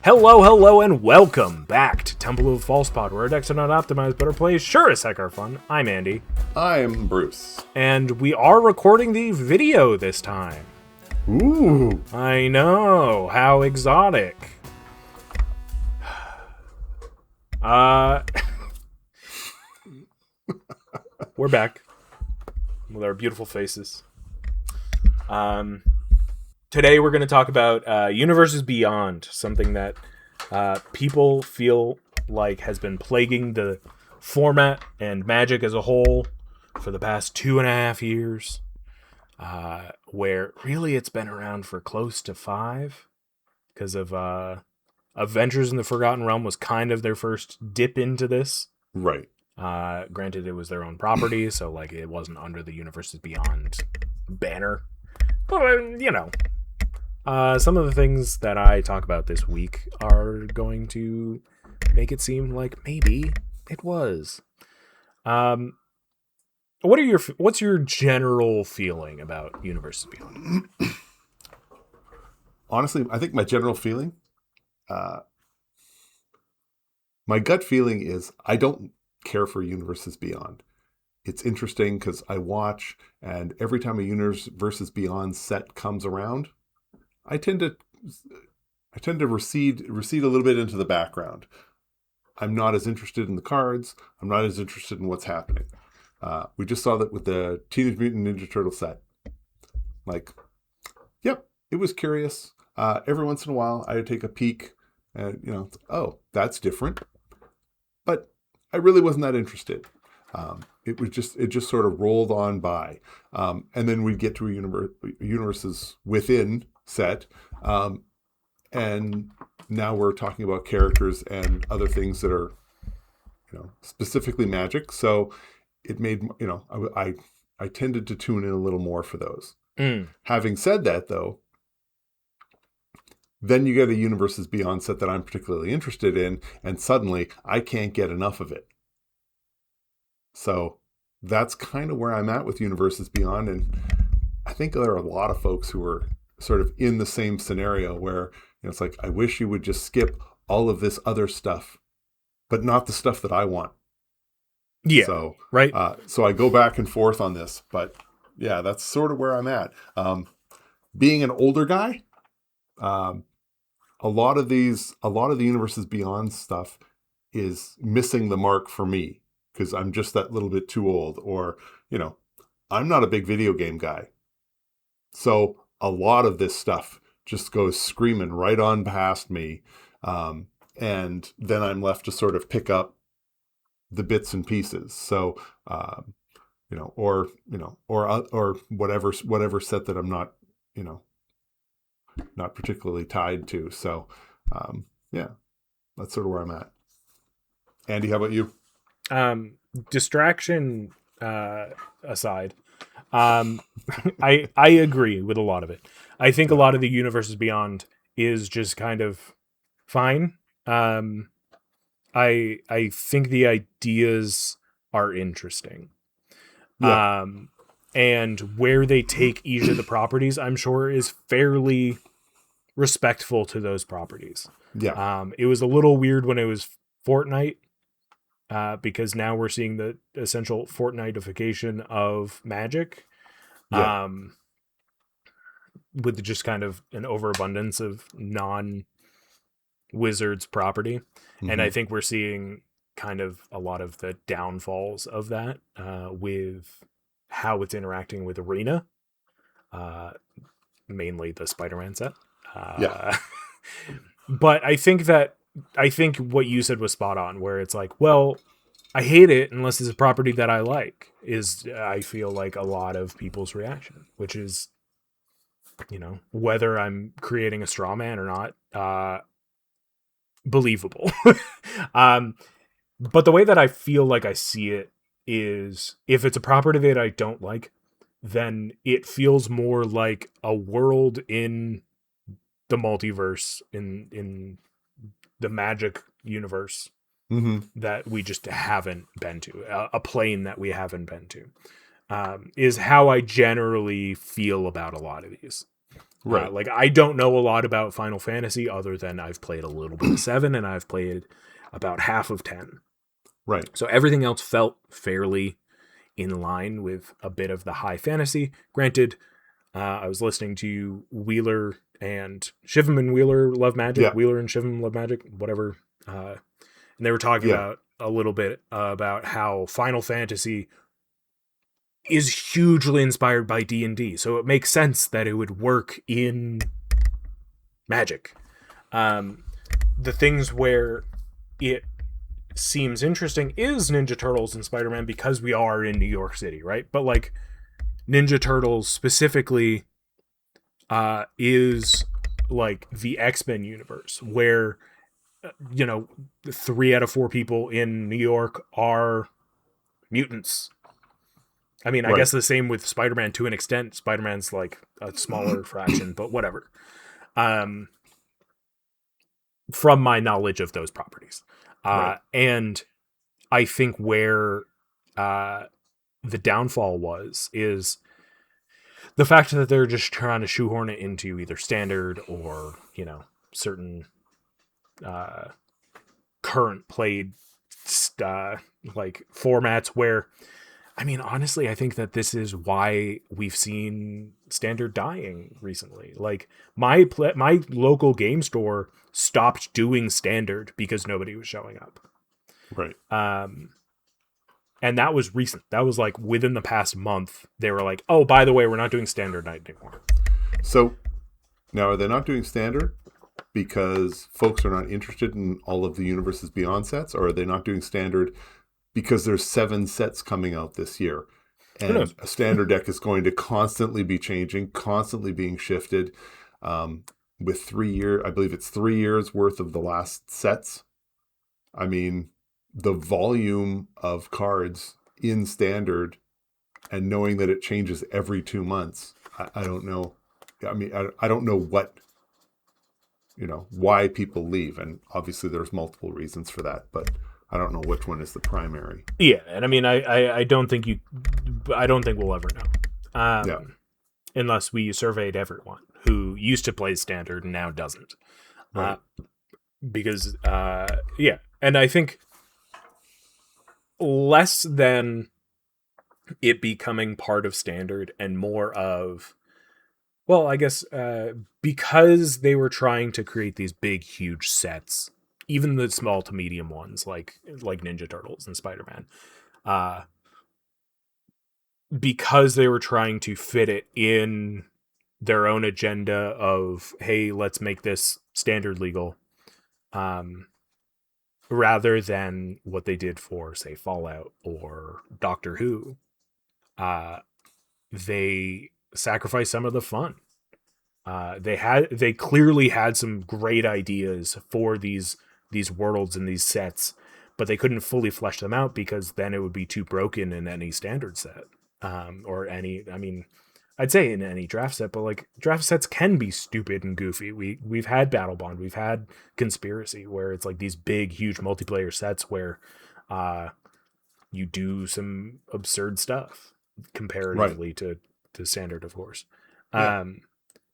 Hello, and welcome back to Temple of False Pod, where our decks are not optimized, but our plays sure as heck are fun. I'm Andy. I'm Bruce. And we are recording the video this time. Ooh. I know, how exotic. We're back with our beautiful faces. Today we're going to talk about Universes Beyond, something that people feel like has been plaguing the format and Magic as a whole for the past 2.5 years, where really it's been around for close to 5, because of Adventures in the Forgotten Realm was kind of their first dip into this. Right. Granted, it was their own property, so like it wasn't under the Universes Beyond banner. But, you know, some of the things that I talk about this week are going to make it seem like maybe it was. What's your general feeling about Universes Beyond? Honestly, I think my general feeling, my gut feeling is I don't care for Universes Beyond. It's interesting because I watch, and every time a Universes Beyond set comes around, I tend to recede a little bit into the background. I'm not as interested in the cards. I'm not as interested in what's happening. We just saw that with the Teenage Mutant Ninja Turtle set. Like, yep, it was curious. Every once in a while, I would take a peek, and oh, that's different. But I really wasn't that interested. It just sort of rolled on by, and then we'd get to a universes within set, and now we're talking about characters and other things that are, specifically Magic. So it made I tended to tune in a little more for those. Having said that, though, then you get a Universes Beyond set that I'm particularly interested in, and suddenly I can't get enough of it. So that's kind of where I'm at with Universes Beyond, and I think there are a lot of folks who are sort of in the same scenario where it's like, I wish you would just skip all of this other stuff, but not the stuff that I want. Yeah, so right. So I go back and forth on this, but yeah, that's sort of where I'm at. Being an older guy, a lot of the Universes Beyond stuff is missing the mark for me because I'm just that little bit too old, or I'm not a big video game guy. So a lot of this stuff just goes screaming right on past me. And then I'm left to sort of pick up the bits and pieces. So, or whatever set that I'm not, not particularly tied to. So, yeah, that's sort of where I'm at. Andy, how about you? Distraction aside, I agree with a lot of it. I think a lot of the Universes Beyond is just kind of fine. I think the ideas are interesting. Yeah. And where they take each of the properties, I'm sure, is fairly respectful to those properties. Yeah. It was a little weird when it was Fortnite, because now we're seeing the essential Fortnite-ification of Magic. Yeah. With just kind of an overabundance of non-Wizards property. Mm-hmm. And I think we're seeing kind of a lot of the downfalls of that with how it's interacting with Arena, mainly the Spider-Man set. Yeah. But I think what you said was spot on, where it's like, well, I hate it unless it's a property that I like, I feel like a lot of people's reaction, which is, whether I'm creating a straw man or not, believable. But the way that I feel like I see it is, if it's a property that I don't like, then it feels more like a world in the multiverse, in the Magic universe, that we just haven't been to, a plane that we haven't been to, is how I generally feel about a lot of these. Right. Like, I don't know a lot about Final Fantasy other than I've played a little bit of 7 and I've played about half of 10. Right. So everything else felt fairly in line with a bit of the high fantasy. Granted, I was listening to Wheeler and Shivam and Wheeler Love Magic, Yeah. Wheeler and Shivam Love Magic, whatever. And they were talking Yeah. about a little bit about how Final Fantasy is hugely inspired by D&D. So it makes sense that it would work in Magic. The things where it seems interesting is Ninja Turtles and Spider-Man because we are in New York City, right? But like Ninja Turtles specifically is like the X-Men universe where 3 out of 4 people in New York are mutants. I mean, I Right. guess the same with Spider-Man to an extent. Spider-Man's like a smaller fraction, but whatever. From my knowledge of those properties. Right. And I think where the downfall is the fact that they're just trying to shoehorn it into either standard or, certain current played like formats where, I mean, honestly, I think that this is why we've seen standard dying recently. Like my local game store stopped doing standard because nobody was showing up. Right. And that was recent. That was like within the past month. They were like, "Oh, by the way, we're not doing standard night anymore." So now, are they not doing standard because folks are not interested in all of the Universes Beyond sets, or are they not doing standard because there's 7 sets coming out this year, Who knows? and a standard deck is going to constantly be changing, constantly being shifted? With 3 year, I believe it's 3 years worth of the last sets. I mean, the volume of cards in standard, and knowing that it changes every 2 months, I don't know. I mean, I don't know what, why people leave. And obviously there's multiple reasons for that, but I don't know which one is the primary. Yeah, and I mean, I don't think we'll ever know. Yeah. Unless we surveyed everyone who used to play standard and now doesn't. Right. Because, and I think less than it becoming part of standard and more of, well, I guess because they were trying to create these big, huge sets, even the small to medium ones like Ninja Turtles and Spider-Man, because they were trying to fit it in their own agenda of, hey, let's make this standard legal, rather than what they did for, say, Fallout or Doctor Who. They sacrificed some of the fun. They clearly had some great ideas for these worlds and these sets, but they couldn't fully flesh them out because then it would be too broken in any standard set. Or any, I mean, I'd say in any draft set, but like draft sets can be stupid and goofy. We've had Battle Bond, we've had Conspiracy, where it's like these big, huge multiplayer sets where you do some absurd stuff comparatively to standard, of course. Yeah.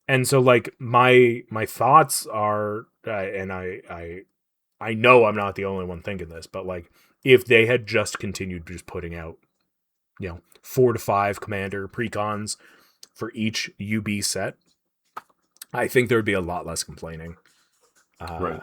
And so like my thoughts are, and I know I'm not the only one thinking this, but like if they had just continued just putting out, 4 to 5 commander precons for each UB set, I think there would be a lot less complaining. Right.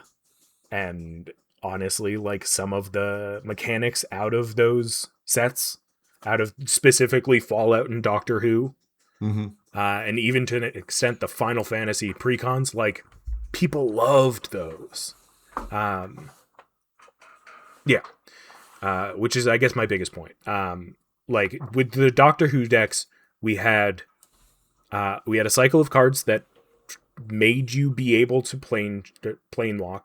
And honestly, like some of the mechanics out of those sets, out of specifically Fallout and Doctor Who, and even to an extent the Final Fantasy precons, like people loved those. Which is, I guess, my biggest point. Like with the Doctor Who decks, we had a cycle of cards that made you be able to planeswalk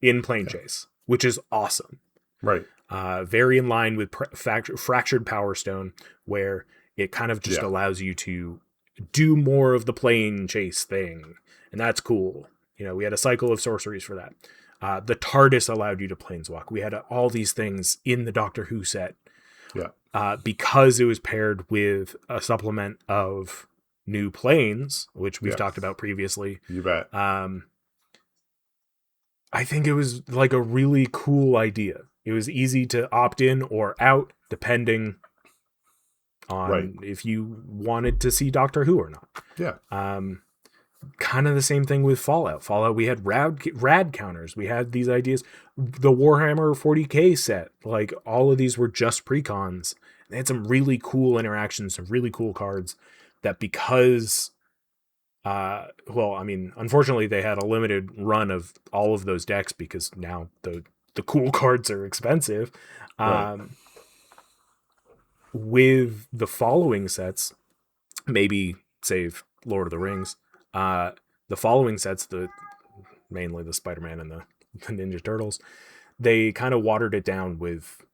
in plane chase, which is awesome. Right. Very in line with Fractured Power Stone, where it kind of just allows you to do more of the plane chase thing, and that's cool. We had a cycle of sorceries for that. The TARDIS allowed you to planeswalk. We had all these things in the Doctor Who set. Yeah. Because it was paired with a supplement of new planes, which we've Yeah, talked about previously. you bet. Um, I think it was like a really cool idea. It was easy to opt in or out depending Right. on if you wanted to see Doctor Who or not. Yeah. Kind of the same thing with Fallout. Fallout, we had rad counters. We had these ideas. The Warhammer 40k set, like all of these were just precons. They had some really cool interactions, some really cool cards that because well, I mean, unfortunately they had a limited run of all of those decks because now the cool cards are expensive. Right. Um with the following sets, maybe save Lord of the Rings, uh the following sets, the mainly the Spider-Man and the Ninja Turtles, they kind of watered it down with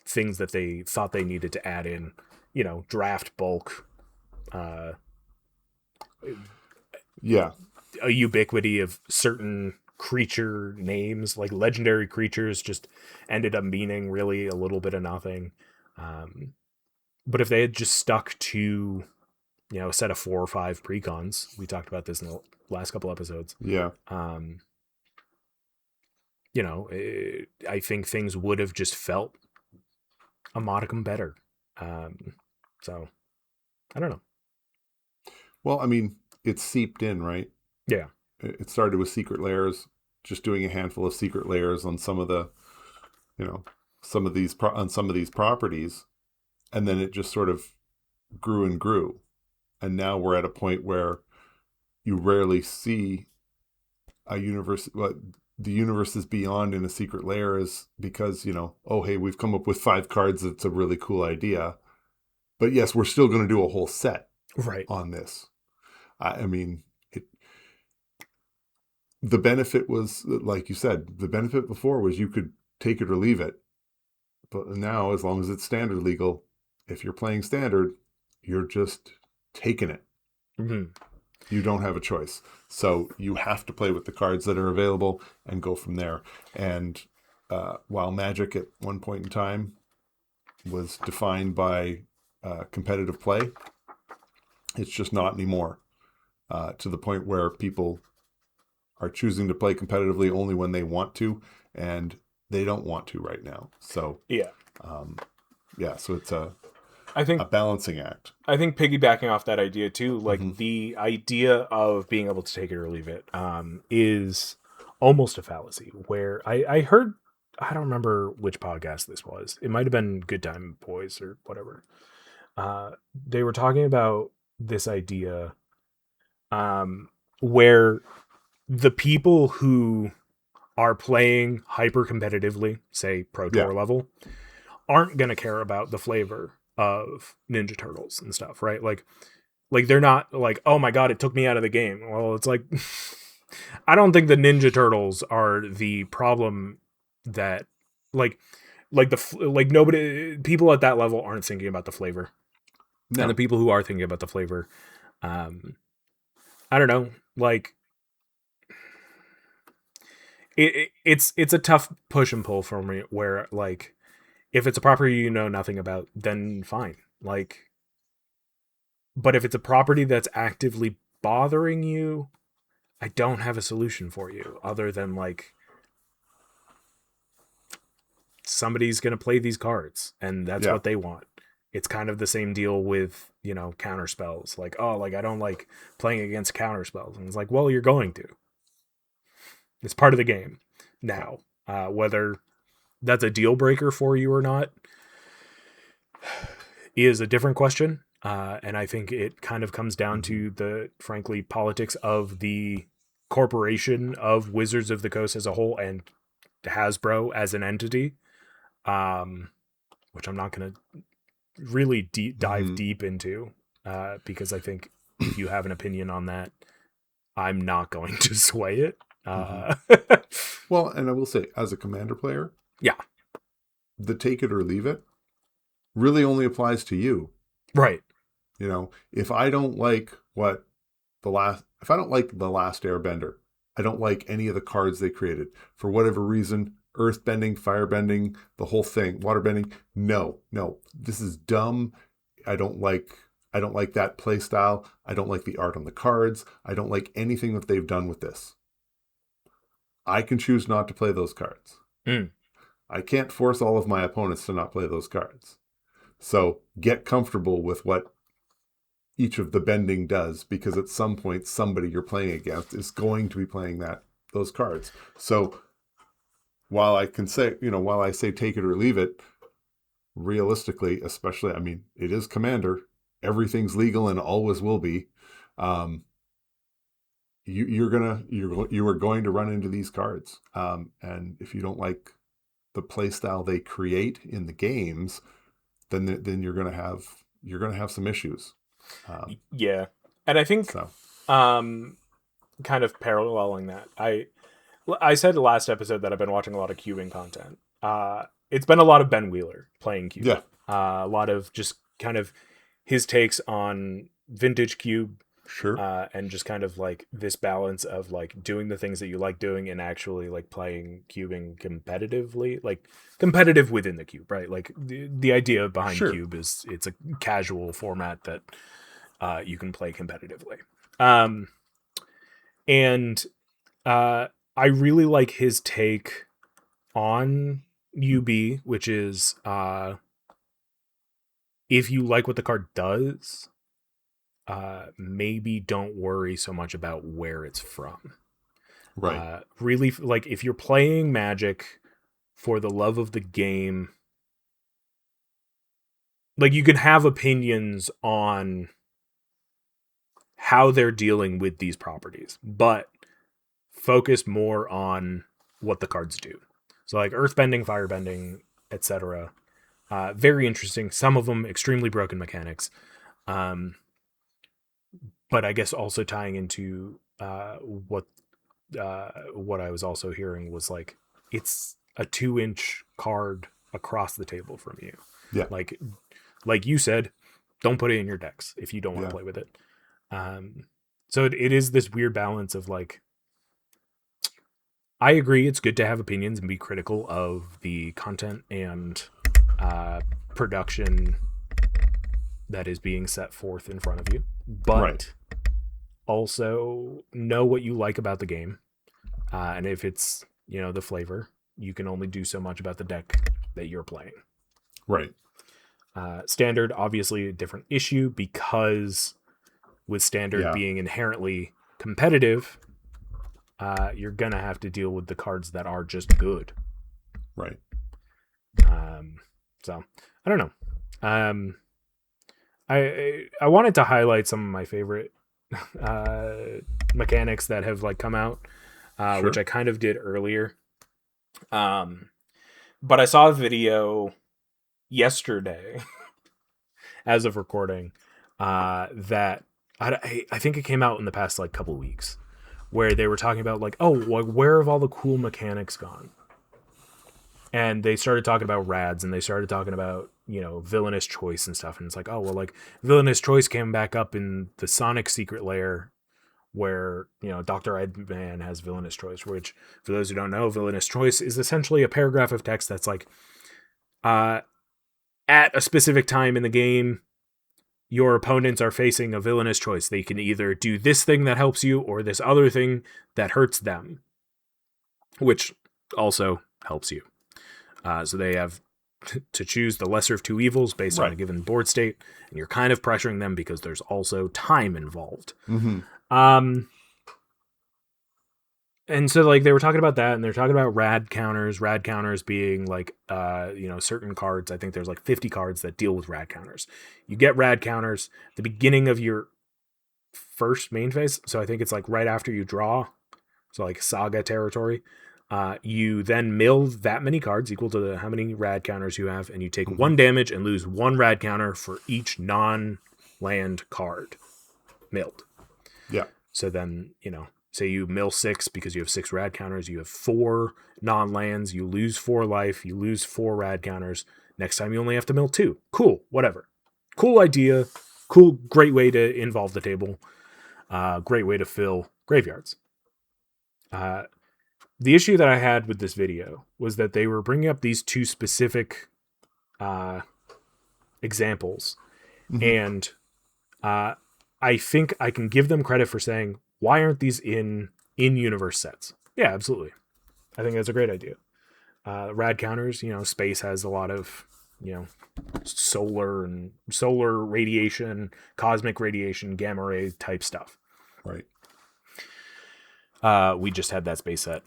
things that they thought they needed to add in, draft bulk, uh, Yeah. a ubiquity of certain creature names, like legendary creatures, just ended up meaning really a little bit of nothing. But if they had just stuck to, a set of 4 or 5 precons, we talked about this in the last couple episodes. Yeah. I think things would have just felt a modicum better. So I don't know. Well, I mean, it's seeped in, right? Yeah. It started with secret layers, just doing a handful of secret layers on some of the, you know, on some of these properties, and then it just sort of grew and grew, and now we're at a point where you rarely see a universe. What the universe is beyond in a secret layer is because oh hey, we've come up with 5 cards. It's a really cool idea, but yes, we're still going to do a whole set Right. on this. I mean, the benefit was, like you said, the benefit before was you could take it or leave it. But now, as long as it's standard legal, if you're playing standard, you're just taking it. Mm-hmm. You don't have a choice. So you have to play with the cards that are available and go from there. And while Magic at one point in time was defined by competitive play, it's just not anymore. To the point where people are choosing to play competitively only when they want to, and they don't want to right now. So Yeah. So it's a I think balancing act. I think piggybacking off that idea too, like Mhm. the idea of being able to take it or leave it, is almost a fallacy. Where I heard, I don't remember which podcast this was. It might have been Good Time Boys or whatever. They were talking about this idea, where the people who are playing hyper competitively, say Pro Yeah. Tour level, aren't going to care about the flavor of Ninja Turtles and stuff, right? Like they're not like, oh my god, it took me out of the game. Well, it's like I don't think the Ninja Turtles are the problem that nobody, people at that level aren't thinking about the flavor. And the No. people who are thinking about the flavor, I don't know, like it's a tough push and pull for me where like if it's a property you know nothing about, then fine. Like, but if it's a property that's actively bothering you, I don't have a solution for you other than like somebody's going to play these cards and that's Yeah. what they want. It's kind of the same deal with, counter spells. Like, oh, like I don't like playing against counter spells. And it's like, well, you're going to. It's part of the game now. Whether that's a deal breaker for you or not is a different question. And I think it kind of comes down to the, frankly, politics of the corporation of Wizards of the Coast as a whole and Hasbro as an entity, which I'm not going to really dive deep into, because I think if you have an opinion on that, I'm not going to sway it. Well, and I will say, as a Commander player, Yeah. the take it or leave it really only applies to you. Right. If I don't like if I don't like The Last Airbender, I don't like any of the cards they created for whatever reason, earth bending, fire bending, the whole thing, water bending. No, this is dumb. I don't like I don't like that play style. I don't like the art on the cards. I don't like anything that they've done with this. I can choose not to play those cards. Mm. I can't force all of my opponents to not play those cards. So get comfortable with what each of the bending does, because at some point somebody you're playing against is going to be playing those cards. So while I can say, while I say take it or leave it, realistically, especially, I mean, it is Commander. Everything's legal and always will be. You are going to run into these cards, and if you don't like the play style they create in the games, then you're gonna have some issues. Yeah, and I think So kind of paralleling that, I said last episode that I've been watching a lot of cubing content. It's been a lot of Ben Wheeler playing cube. yeah, A lot of just kind of his takes on vintage cube, sure, and just kind of like this balance of like doing the things that you like doing and actually like playing cubing competitively, like competitive within the cube, right? Like the idea behind sure, cube is it's a casual format that you can play competitively. And I really like his take on UB, which is if you like what the card does, maybe don't worry so much about where it's from. right, Really, like if you're playing Magic for the love of the game, like you can have opinions on how they're dealing with these properties, but focus more on what the cards do. So like earthbending, firebending, etc. Very interesting. Some of them extremely broken mechanics. But I guess also tying into what I was also hearing was like it's a 2-inch card across the table from you. yeah, Like you said, don't put it in your decks if you don't want to yeah, play with it. So it is this weird balance of like, I agree it's good to have opinions and be critical of the content and production that is being set forth in front of you, but right, also know what you like about the game. And if it's, the flavor, you can only do so much about the deck that you're playing. right, Standard, obviously a different issue because with standard yeah, being inherently competitive, you're gonna have to deal with the cards that are just good. right, So I don't know. I wanted to highlight some of my favorite mechanics that have like come out, which sure, I kind of did earlier. But I saw a video yesterday, as of recording, that I think it came out in the past like couple weeks, where they were talking about like, oh, like where have all the cool mechanics gone? And they started talking about rads, and they started talking about villainous choice and stuff. And it's like, oh well, like villainous choice came back up in the Sonic secret lair, where Dr. Eggman has villainous choice, which for those who don't know, villainous choice is essentially a paragraph of text that's like, at a specific time in the game, your opponents are facing a villainous choice. They can either do this thing that helps you or this other thing that hurts them, which also helps you. So they have to choose the lesser of two evils based on a given board state, and you're kind of pressuring them because there's also time involved. mm-hmm. And so like they were talking about that, and they're talking about rad counters being like certain cards. I think there's like 50 cards that deal with rad counters. You get rad counters at the beginning of your first main phase, so I think it's like right after you draw, so like saga territory. You then mill that many cards equal to how many rad counters you have, and you take 1 damage and lose 1 rad counter for each non-land card milled. Yeah. So then, say you mill 6 because you have 6 rad counters, you have 4 non-lands, you lose 4 life, you lose 4 rad counters. Next time you only have to mill 2. Cool, whatever. Cool idea. Cool, great way to involve the table. Great way to fill graveyards. The issue that I had with this video was that they were bringing up these 2 specific examples, and I think I can give them credit for saying, why aren't these in universe sets? Yeah, absolutely. I think that's a great idea. Rad counters, space has a lot of, solar radiation, cosmic radiation, gamma ray type stuff. Right. We just had that space set,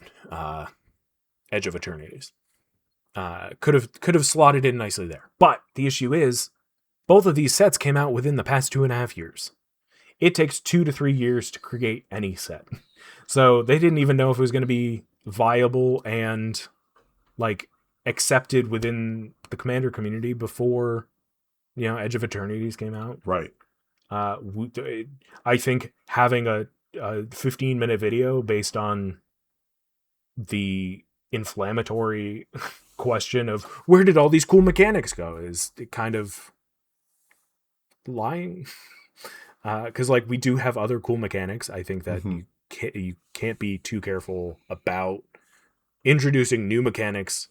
Edge of Eternities. Could have slotted in nicely there. But the issue is, both of these sets came out within the past 2.5 years. It takes 2 to 3 years to create any set. So they didn't even know if it was going to be viable and like accepted within the Commander community before, Edge of Eternities came out. Right. I think having a 15-minute video based on the inflammatory question of where did all these cool mechanics go is kind of lying. Because like we do have other cool mechanics. I think that you can't be too careful about introducing new mechanics,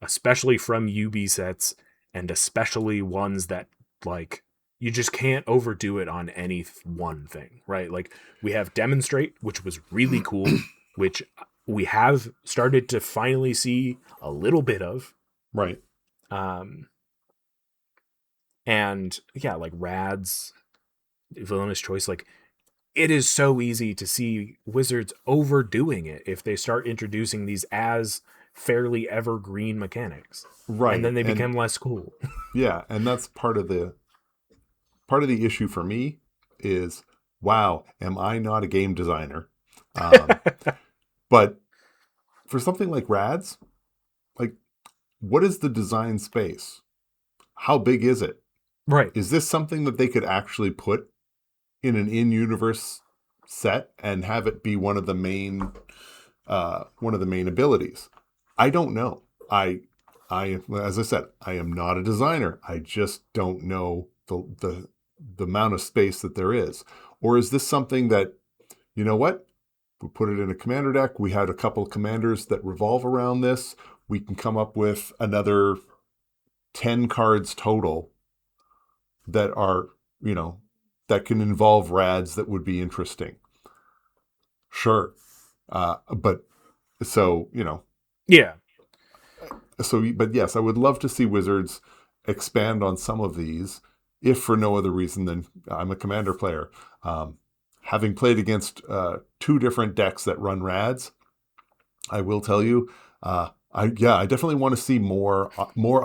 especially from UB sets, and especially ones that like you just can't overdo it on any one thing, right? Like we have Demonstrate, which was really cool, which we have started to finally see a little bit of, right? And yeah, like Rad's Villainous Choice, like it is so easy to see Wizards overdoing it if they start introducing these as fairly evergreen mechanics, right? And then they become less cool. Yeah, and that's part of the issue for me is, wow, am I not a game designer? But for something like Rads, like, what is the design space? How big is it? Right. Is this something that they could actually put in an in-universe set and have it be one of the main abilities? I don't know. I as I said, I am not a designer. I just don't know the amount of space that there is. Or is this something that, you know what? We put it in a commander deck. We had a couple of commanders that revolve around this. We can come up with another 10 cards total that are, that can involve Rads that would be interesting. Sure. But so, Yeah. So, but yes, I would love to see Wizards expand on some of these, if for no other reason than I'm a commander player. Having played against 2 different decks that run Rads, I will tell you, I definitely want to see more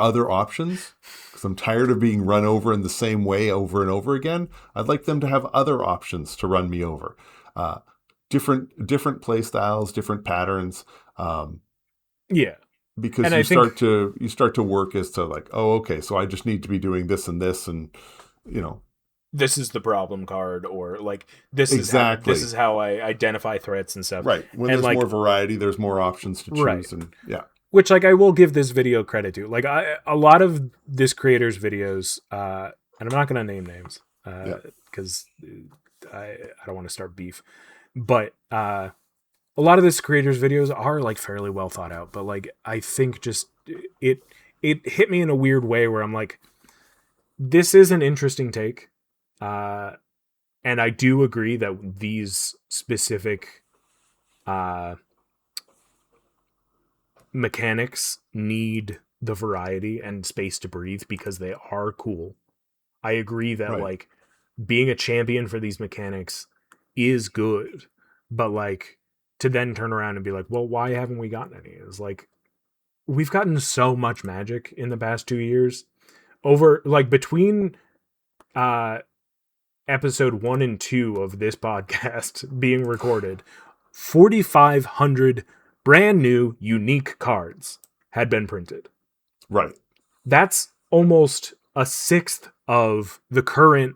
other options, because I'm tired of being run over in the same way over and over again. I'd like them to have other options to run me over, different play styles, different patterns. Yeah. Because and you start to work as to like, oh, okay, so I just need to be doing this and this, and this is the problem card, or like this exactly. is how I identify threats and stuff. Right. When there's more variety, there's more options to choose, right. And yeah. Which like I will give this video credit to. Like a lot of this creator's videos, and I'm not going to name names because I don't want to start beef, but a lot of this creator's videos are like fairly well thought out, but like I think just it hit me in a weird way where I'm like, this is an interesting take, and I do agree that these specific mechanics need the variety and space to breathe because they are cool. I agree that right. Like being a champion for these mechanics is good, but like to then turn around and be like, well, why haven't we gotten any? It's like, we've gotten so much Magic in the past 2 years over like between episode 1 and 2 of this podcast being recorded, 4,500 brand new unique cards had been printed. Right. That's almost a sixth of the current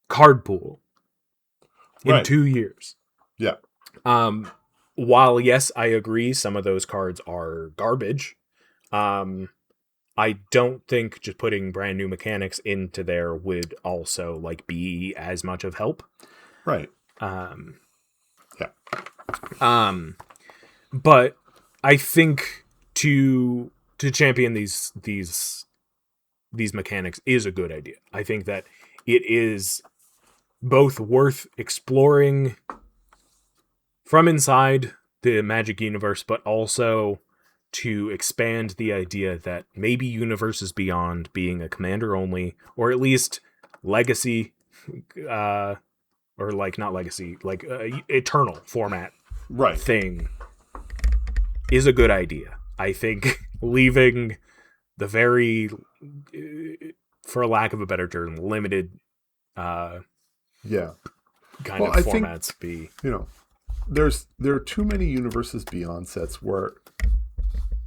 card pool in 2 years. Yeah. While yes, I agree, some of those cards are garbage. I don't think just putting brand new mechanics into there would also like be as much of help. Right. Yeah. But I think to champion these mechanics is a good idea. I think that it is both worth exploring from inside the Magic universe, but also to expand the idea that maybe Universes Beyond being a commander only, or at least legacy, or like not legacy, like eternal format Right. thing is a good idea. I think leaving the very, for lack of a better term, limited Yeah. kind Well, of I think, formats be. there are too many Universes Beyond sets where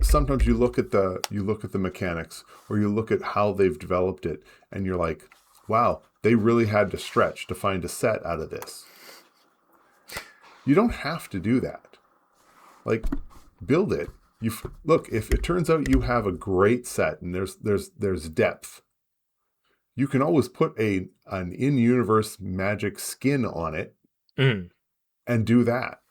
sometimes you look at the mechanics, or you look at how they've developed it, and you're like, wow, they really had to stretch to find a set out of this. You don't have to do that. Like, build it. Look, if it turns out you have a great set and there's depth, you can always put an in-universe Magic skin on it and do that.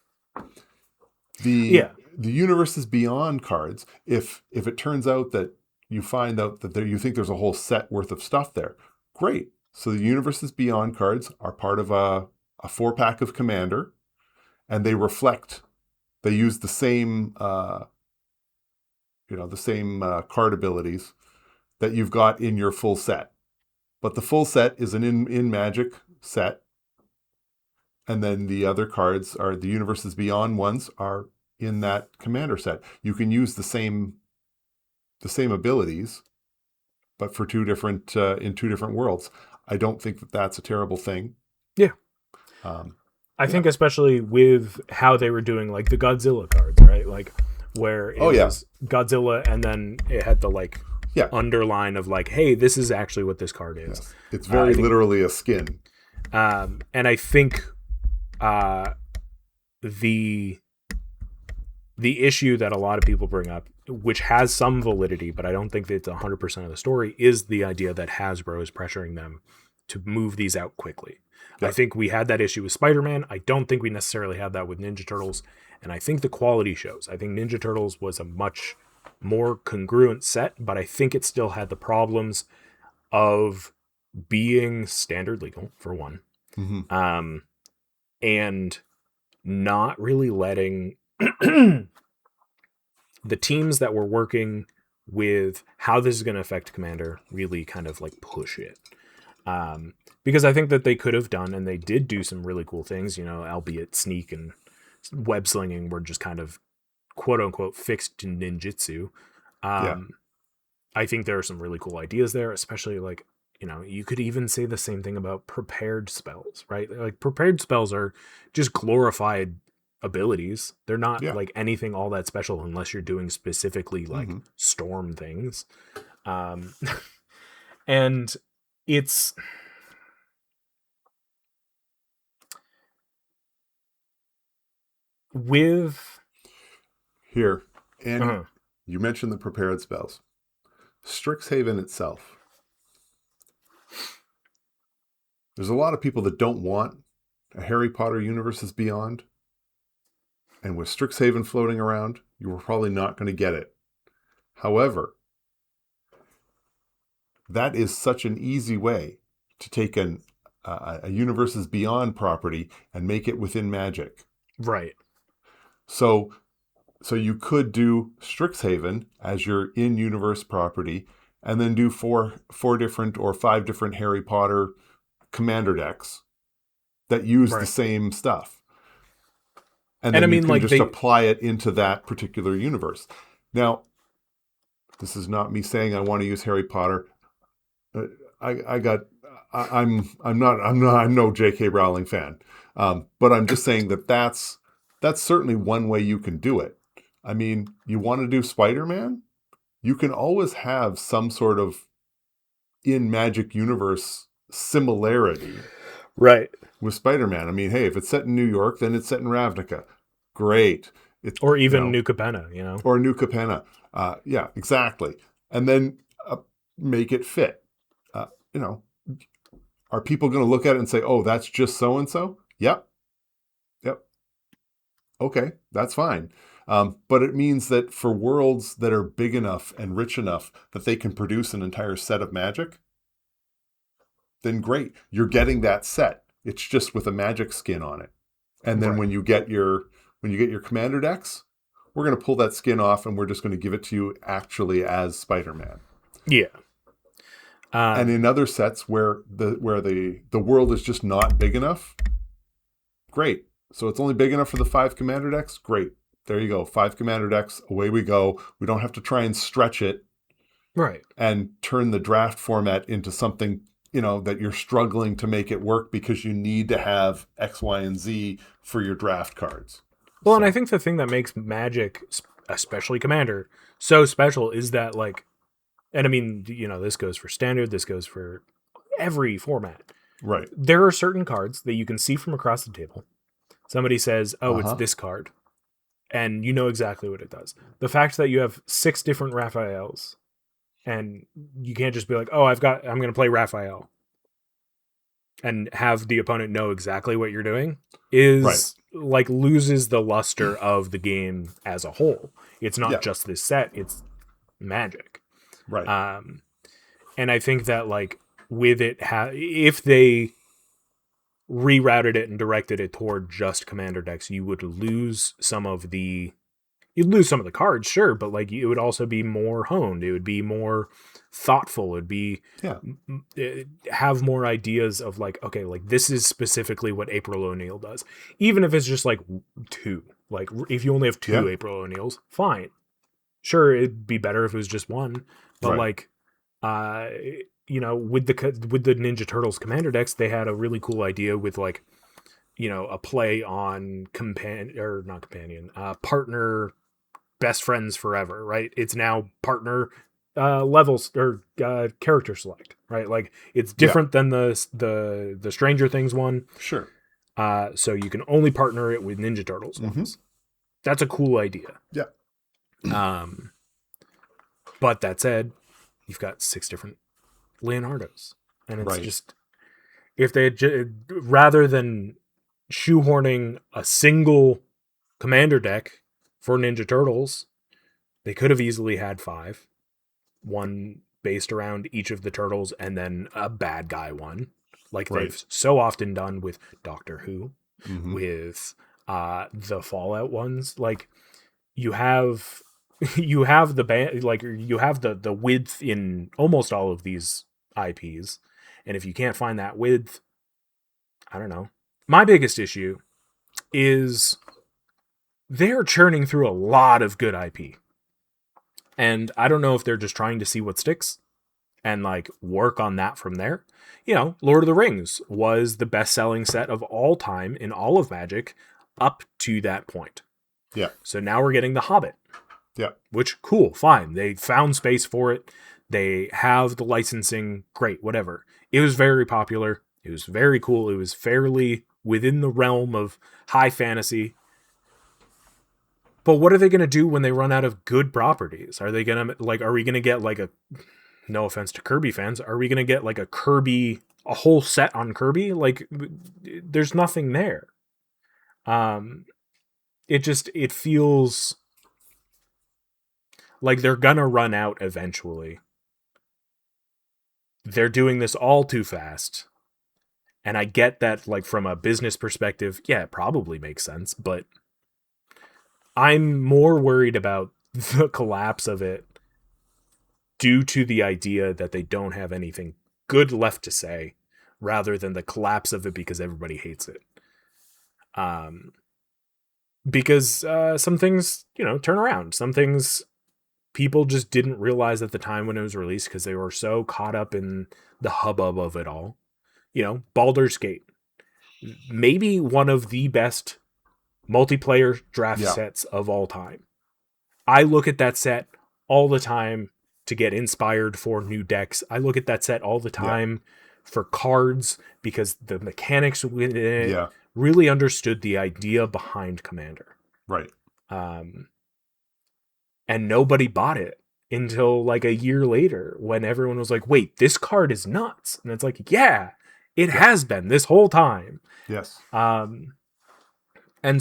Yeah. The Universes Beyond cards, if it turns out that you find out that you think there's a whole set worth of stuff there, great. So the Universes Beyond cards are part of a 4-pack of Commander, and they use the same card abilities that you've got in your full set. But the full set is an in Magic set, and then the other cards are the Universes Beyond ones are in that Commander set. You can use the same abilities, but for in two different worlds. I don't think that that's a terrible thing. Yeah. I think especially with how they were doing like the Godzilla cards, right? Like where it was Godzilla and then it had the like underline of like, hey, this is actually what this card is. Yes. It's very literally a skin. And I think the issue that a lot of people bring up, which has some validity, but I don't think that it's 100% of the story, is the idea that Hasbro is pressuring them to move these out quickly. Yep. I think we had that issue with Spider-Man. I don't think we necessarily have that with Ninja Turtles. And I think the quality shows. I think Ninja Turtles was a much more congruent set, but I think it still had the problems of being standard legal, for one. Mm-hmm. And not really letting the teams that were working with how this is going to affect Commander really kind of like push it. Because I think that they could have done, and they did do some really cool things, albeit Sneak and web slinging were just kind of quote unquote fixed to ninjutsu. I think there are some really cool ideas there, especially like, you could even say the same thing about prepared spells, right? Like prepared spells are just glorified abilities. They're not like anything all that special unless you're doing specifically like storm things. And it's with here, and you mentioned the prepared spells. Strixhaven itself. There's a lot of people that don't want a Harry Potter Universes Beyond. And with Strixhaven floating around, you were probably not going to get it. However, that is such an easy way to take a Universes Beyond property and make it within Magic. Right. So you could do Strixhaven as your in-universe property, and then do four different or 5 different Harry Potter Commander decks that use the same stuff. And then you can just apply it into that particular universe. Now, this is not me saying I want to use Harry Potter. I'm no J.K. Rowling fan, but I'm just saying that's certainly one way you can do it. I mean, you want to do Spider-Man? You can always have some sort of in Magic universe similarity. Right. With Spider-Man. I mean, hey, if it's set in New York, then it's set in Ravnica. Great. Or even New Capenna, Or New Capenna. Yeah, exactly. And then make it fit. Are people going to look at it and say, oh, that's just so-and-so? Yep. Okay, that's fine. But it means that for worlds that are big enough and rich enough that they can produce an entire set of Magic, then great. You're getting that set. It's just with a magic skin on it. And then Right. when you get your commander decks, we're going to pull that skin off and we're just going to give it to you actually as Spider-Man. Yeah. And in other sets where the world is just not big enough, great. So it's only big enough for the 5 commander decks. Great. There you go. 5 commander decks. Away we go. We don't have to try and stretch it Right. and turn the draft format into something, that you're struggling to make it work because you need to have X, Y, and Z for your draft cards. Well, So, and I think the thing that makes Magic, especially Commander, so special is that, like, and I mean, this goes for Standard, this goes for every format. right. There are certain cards that you can see from across the table. Somebody says, oh, it's Uh-huh. this card. And you know exactly what it does. The fact that you have 6 different Raphaels, and you can't just be like, oh, I'm going to play Raphael, and have the opponent know exactly what you're doing, Right. is like loses the luster of the game as a whole. It's not Yeah. just this set, it's Magic. Right. And I think that, like, with it, if they rerouted it and directed it toward just commander decks, you would lose some of the cards, sure, but like it would also be more honed. It would be more thoughtful. It would be Yeah. have more ideas of, like, okay, like this is specifically what April O'Neil does. Even if it's just like 2, like if you only have 2 Yeah. April O'Neils, fine. Sure, it'd be better if it was just 1, but Right. like, with the Ninja Turtles commander decks, they had a really cool idea with, like, a play on partner best friends forever, right? It's now partner levels or character select, right? Like, it's different than the Stranger Things one. Sure. So you can only partner it with Ninja Turtles ones. That's a cool idea. Yeah. But that said, you've got 6 different Leonardos, and it's Right. just, if they rather than shoehorning a single commander deck for Ninja Turtles, they could have easily had 5, one based around each of the turtles, and then a bad guy one, like Right. they've so often done with Doctor Who, Mhm. with the Fallout ones. Like, you have the band, like, you have the width in almost all of these IPs, and if you can't find that width, I don't know. My biggest issue is they're churning through a lot of good IP, and I don't know if they're just trying to see what sticks and, like, work on that from there. Lord of the Rings was the best-selling set of all time in all of Magic up to that point. Yeah. So now we're getting The Hobbit. Yeah. Which, cool, fine. They found space for it. They have the licensing. Great, whatever. It was very popular. It was very cool. It was fairly within the realm of high fantasy. But what are they going to do when they run out of good properties? Are we going to get, like, no offense to Kirby fans, are we going to get, like, a whole set on Kirby? Like, there's nothing there. It feels like they're gonna run out eventually. They're doing this all too fast. And I get that, like, from a business perspective, yeah, it probably makes sense, but I'm more worried about the collapse of it due to the idea that they don't have anything good left to say, rather than the collapse of it because everybody hates it. Because some things, turn around. Some things people just didn't realize at the time when it was released because they were so caught up in the hubbub of it all. Baldur's Gate, maybe one of the best multiplayer draft sets of all time. I look at that set all the time to get inspired for new decks. I look at that set all the time for cards because the mechanics within it really understood the idea behind Commander. Right. And nobody bought it until, like, a year later when everyone was like, wait, this card is nuts. And it's like, yeah, it has been this whole time. Yes. And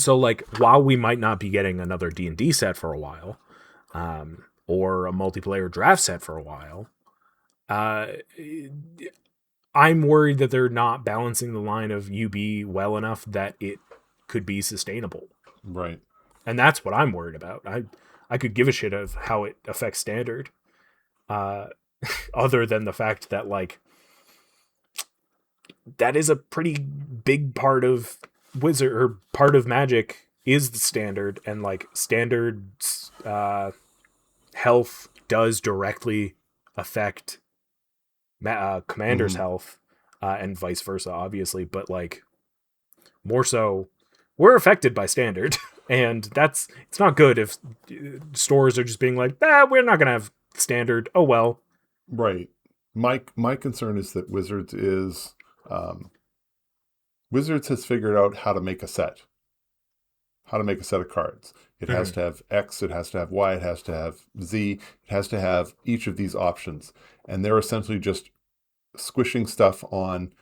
so, like, while we might not be getting another D&D set for a while, or a multiplayer draft set for a while, I'm worried that they're not balancing the line of UB well enough that it could be sustainable. Right. And that's what I'm worried about. I could give a shit of how it affects standard. Uh, other than the fact that, like, that is a pretty big part of Wizard, or part of Magic is the standard, and like standard's health does directly affect commander's Mhm. health, and vice versa, obviously, but like more so, we're affected by standard, and it's not good if stores are just being like, we're not gonna have standard. Oh well. Right. My concern is that um, Wizards has figured out how to make a set, how to make a set of cards. It has Mhm. to have X, it has to have Y, it has to have Z, it has to have each of these options. And they're essentially just squishing stuff on,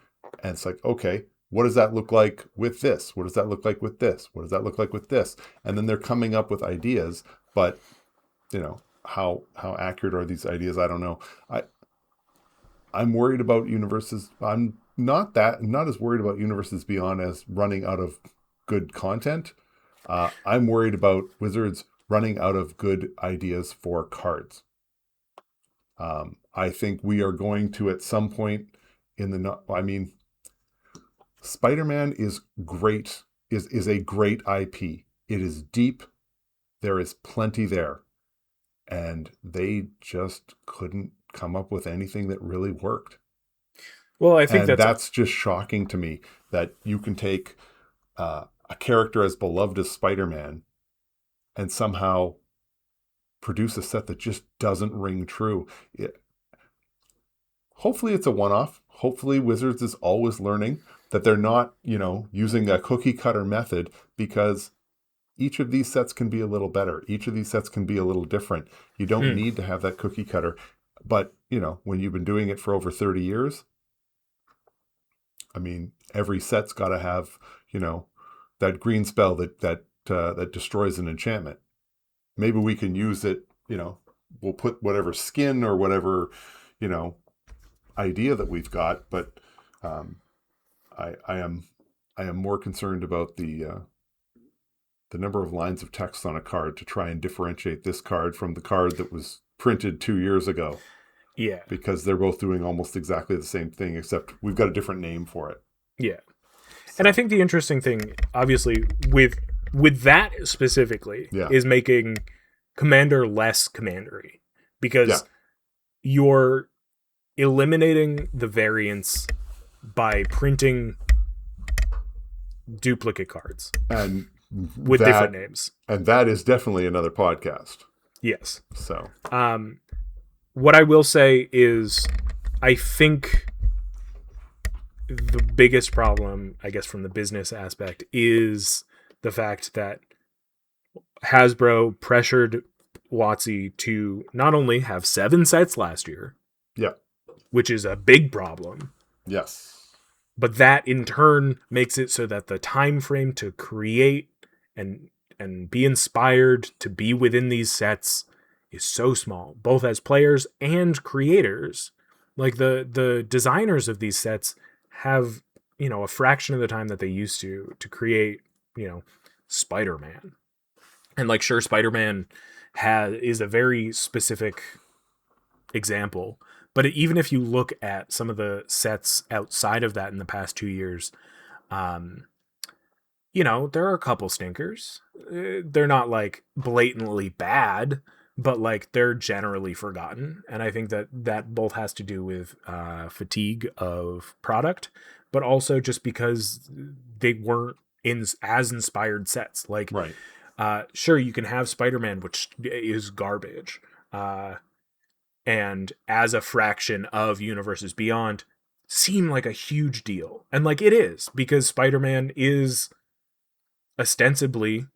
and it's like, okay, what does that look like with this? What does that look like with this? What does that look like with this? And then they're coming up with ideas, but how accurate are these ideas? I don't know. I'm worried about universes. I'm not as worried about universes beyond as running out of good content. I'm worried about Wizards running out of good ideas for cards. I think we are going to at some point in the no- I mean, Spider-Man is great. Is a great IP. It is deep. There is plenty there, and they just couldn't come up with anything that really worked. Well, I think And that's that's just shocking to me that you can take a character as beloved as Spider-Man and somehow produce a set that just doesn't ring true. Hopefully it's a one-off. Hopefully Wizards is always learning that they're not, using a cookie cutter method, because each of these sets can be a little better. Each of these sets can be a little different. You don't mm, need to have that cookie cutter. But, when you've been doing it for over 30 years, I mean, every set's got to have, that green spell that destroys an enchantment. Maybe we can use it. We'll put whatever skin or whatever, you know, idea that we've got. But um, I am more concerned about the number of lines of text on a card to try and differentiate this card from the card that was printed 2 years ago, yeah, because they're both doing almost exactly the same thing, except we've got a different name for it. yeah. And I So think the interesting thing, obviously, with that specifically, yeah, is making Commander less commandery, yeah, because you're eliminating the variance by printing duplicate cards and with different that names. and that is definitely another podcast. Yes. So Um, what I will say is, I think the biggest problem, I guess, from the business aspect, is the fact that Hasbro pressured WotC to not only have 7 sets last year, yeah, which is a big problem, yes, but that in turn makes it so that the time frame to create and be inspired to be within these sets is so small, both as players and creators. Like the designers of these sets have, a fraction of the time that they used to create, Spider-Man. And like, sure, Spider-Man is a very specific example, but even if you look at some of the sets outside of that in the past 2 years, um, there are a couple stinkers. They're not like blatantly bad, but like they're generally forgotten. And I think that both has to do with fatigue of product, but also just because they weren't in as inspired sets. Like, right, sure, you can have Spider-Man, which is garbage, and as a fraction of Universes Beyond, seem like a huge deal. And like, it is, because Spider-Man is ostensibly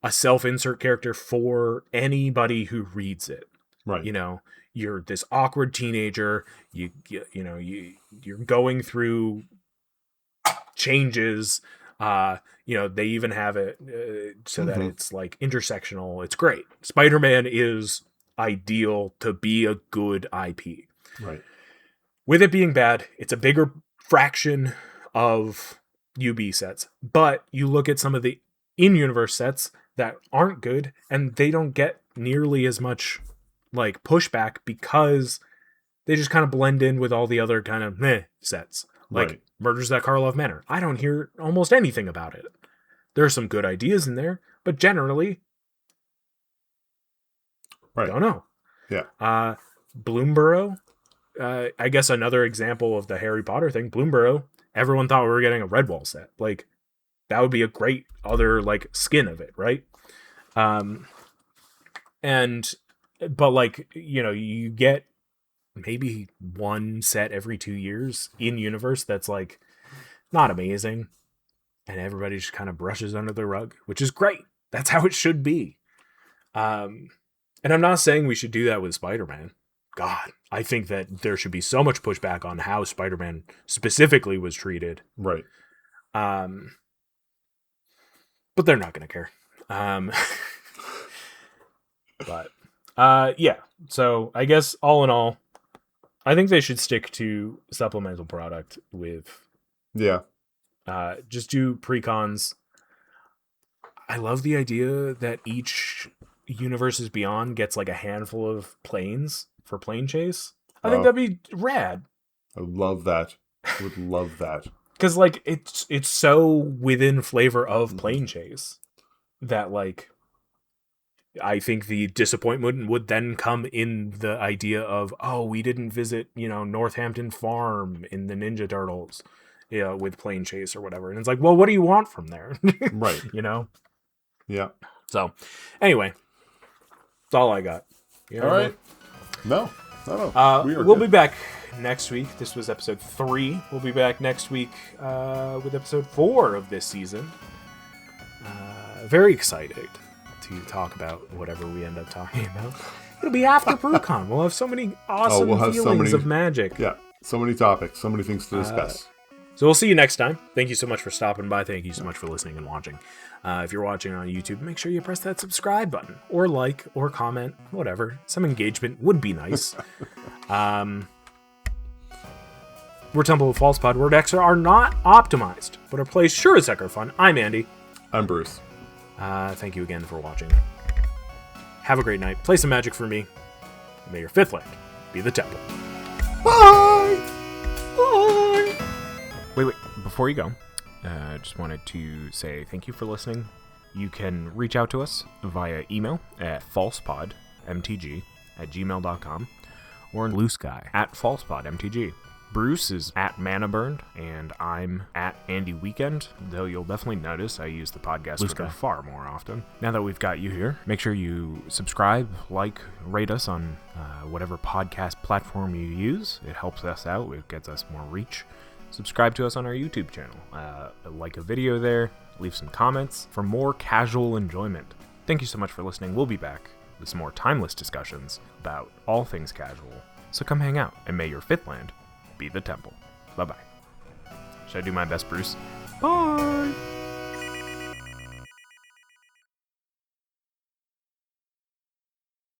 a self-insert character for anybody who reads it. right, You know, you're this awkward teenager, you're going through changes. They even have it so that hmm, it's like intersectional. It's great. Spider-Man is ideal to be a good IP. right, with it being bad, it's a bigger fraction of UB sets. But you look at some of the in-universe sets that aren't good, and they don't get nearly as much like pushback because they just kind of blend in with all the other kind of meh sets. Like Right. Murders at Karlov Manor. I don't hear almost anything about it. There are some good ideas in there, but generally, Right. don't know. Yeah. Bloomborough, I guess another example of the Harry Potter thing. Bloomborough, everyone thought we were getting a Redwall set. Like, that would be a great other, like, skin of it, right? But, like, you know, you get maybe one set every 2 years in universe that's, like, not amazing. And everybody just kind of brushes under the rug, which is great. That's how it should be. And I'm not saying we should do that with Spider-Man. God, I think that there should be so much pushback on how Spider-Man specifically was treated. Right. But they're not going to care. Yeah. So I guess all in all, I think they should stick to supplemental product with... Yeah. Just do precons. I love the idea that each Universes Beyond gets like a handful of planes for plane chase. I think that'd be rad. I love that. I would love that. Because like it's so within flavor of plane chase that like I think the disappointment would then come in the idea of, oh, we didn't visit, you know, Northampton Farm in the Ninja Turtles, you know, with plane chase or whatever. And it's like, well, what do you want from there? Right. You know? Yeah. So, anyway, that's all I got. You know, all right. No. We'll be back next week. This was episode 3. We'll be back next week with episode 4 of this season. Very excited to talk about whatever we end up talking about. It'll be after BrewCon. We'll have so many awesome feelings of magic. Yeah. So many topics. So many things to discuss. So we'll see you next time. Thank you so much for stopping by. Thank you so much for listening and watching. If you're watching on YouTube, make sure you press that subscribe button, or like, or comment, whatever. Some engagement would be nice. We're Temple of False Pod, where decks are not optimized, but are played sure as heck are fun. I'm Andy. I'm Bruce. Thank you again for watching. Have a great night. Play some magic for me. May your 5th land be the temple. Bye! Bye! Wait. Before you go, I just wanted to say thank you for listening. You can reach out to us via email at falsepodmtg@gmail.com or in Blue Sky @falsepodmtg. Bruce is @manaburned, and I'm @AndyWeekend, though you'll definitely notice I use the podcast Twitter far more often. Now that we've got you here, make sure you subscribe, like, rate us on whatever podcast platform you use. It helps us out. It gets us more reach. Subscribe to us on our YouTube channel. Like a video there. Leave some comments for more casual enjoyment. Thank you so much for listening. We'll be back with some more timeless discussions about all things casual. So come hang out, and may your 5th land be the temple. Bye-bye. Should I do my best, Bruce? Bye!